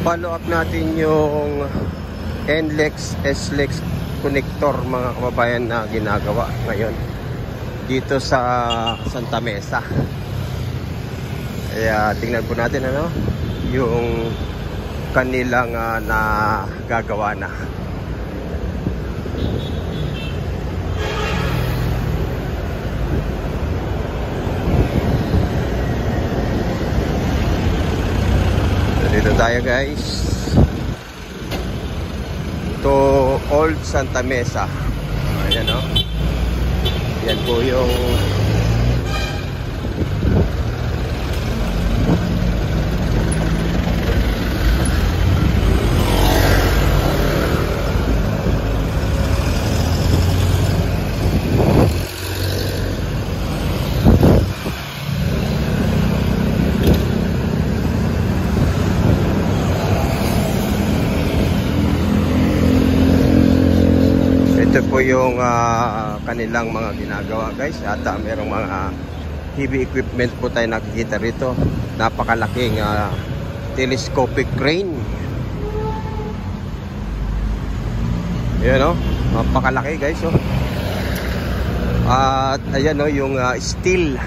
follow up natin yung NLEX SLEX connector mga kababayan na ginagawa ngayon dito sa Santa Mesa. Kaya tingnan po natin ano yung kanilang nagagawa na. Dito tayo guys to Old Santa Mesa. Ayan o. Yan po yung yung kanilang mga ginagawa guys at merong mga heavy equipment po tayo nakikita rito. Napakalaking telescopic crane. Ayan o, napakalaki guys o. At ayan o yung steel.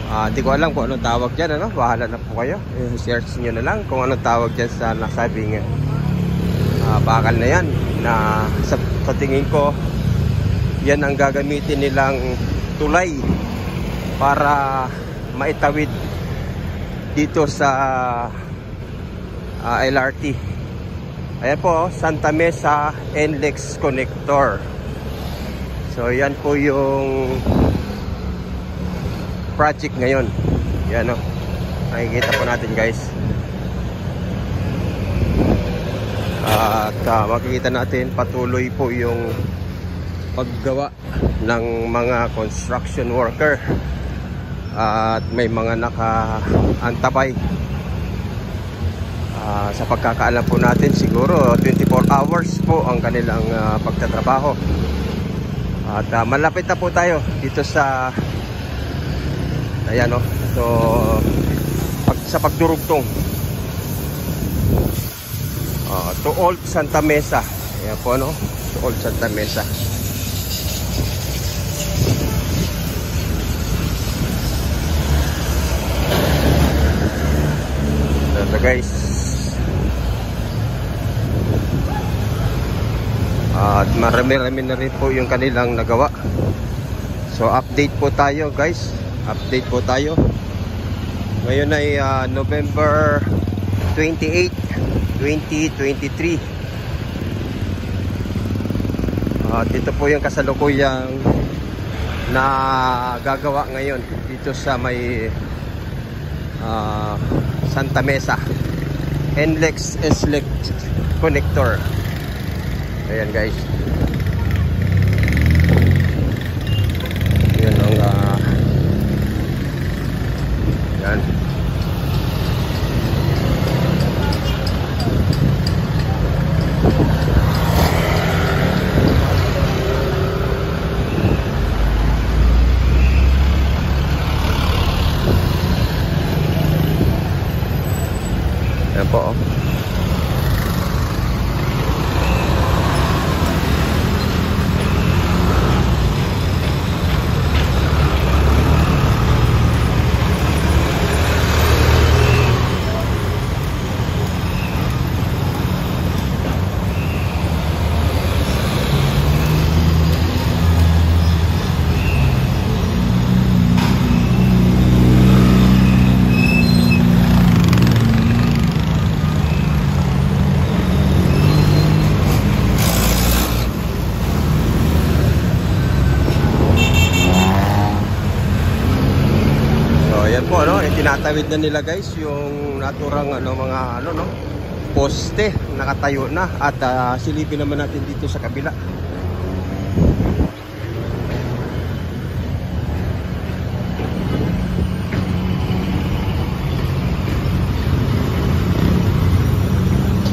Hindi ko alam kung anong tawag dyan ano? Bahala na po kayo, search nyo na lang kung anong tawag dyan sa nasabing bakal na yan na sa tingin ko yan ang gagamitin nilang tulay para maitawid dito sa LRT. Ayan po Santa Mesa NLEX connector. So yan po yung project ngayon. Yan o, nakikita po natin guys. At makikita natin patuloy po yung paggawa ng mga construction worker at may mga nakaantabay. Sa pagkakaalam po natin siguro 24 hours po ang kanilang pagtatrabaho. At malapit na po tayo dito sa ayan o, so sa pagdurugtong to Old Santa Mesa. Ayan po no, to Old Santa Mesa. Ito guys. At marami-rami na rin po yung kanilang nagawa. So update po tayo guys. Update po tayo. Ngayon ay November 28, 2023. At ito po yung kasalukuyang na gagawa ngayon dito sa may Santa Mesa NLEX SLEX connector. Ayan guys. Yan ang yan. Yan po. Po no, tinatawid na nila guys yung naturang mga no poste nakatayo na at silipin naman natin dito sa kabila.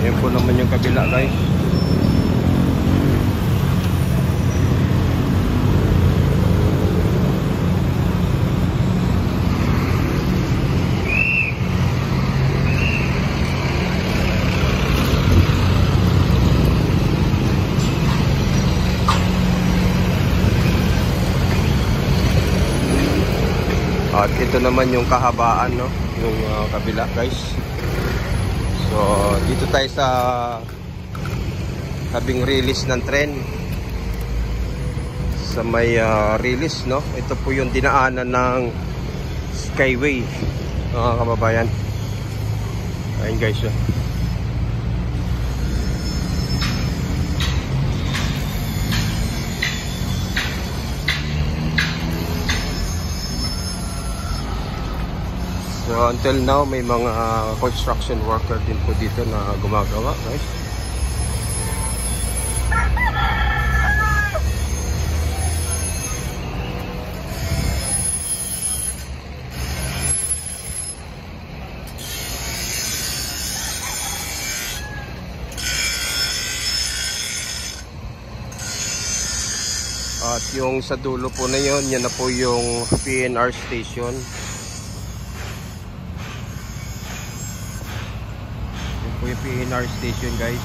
Ayan po naman yung kabila guys. At ito naman yung kahabaan, no? Yung kabila, guys. So, dito tayo sa tabing release ng tren. Sa may release, no? Ito po yung dinaanan ng Skyway, mga kababayan. Ayun, guys, oh. So until now may mga construction worker din po dito na gumagawa, guys. At yung sa dulo po na yun, yan na po yung PNR station. Yung PNR station, guys.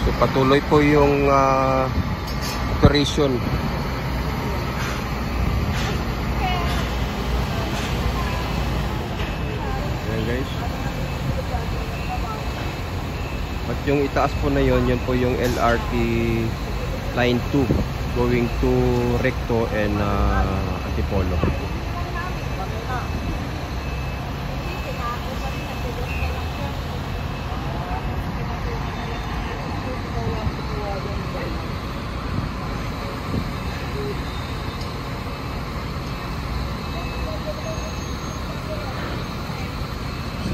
So patuloy po yung operation. Guys, at yung itaas po na yon, yun po yung LRT line 2 going to Recto and Antipolo.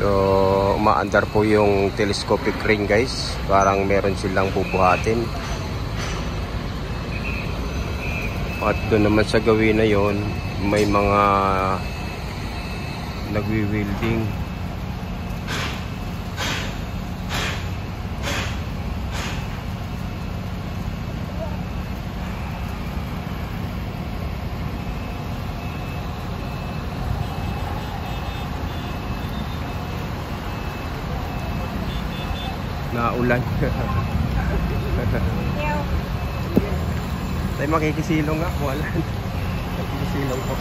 So, umaandar po yung telescopic ring, guys. Parang meron silang bubuhatin. At doon naman sa gawin na yon, may mga nagwi-welding. Naulan. Tayo makikisilong nga. Wala. Makikisilong po.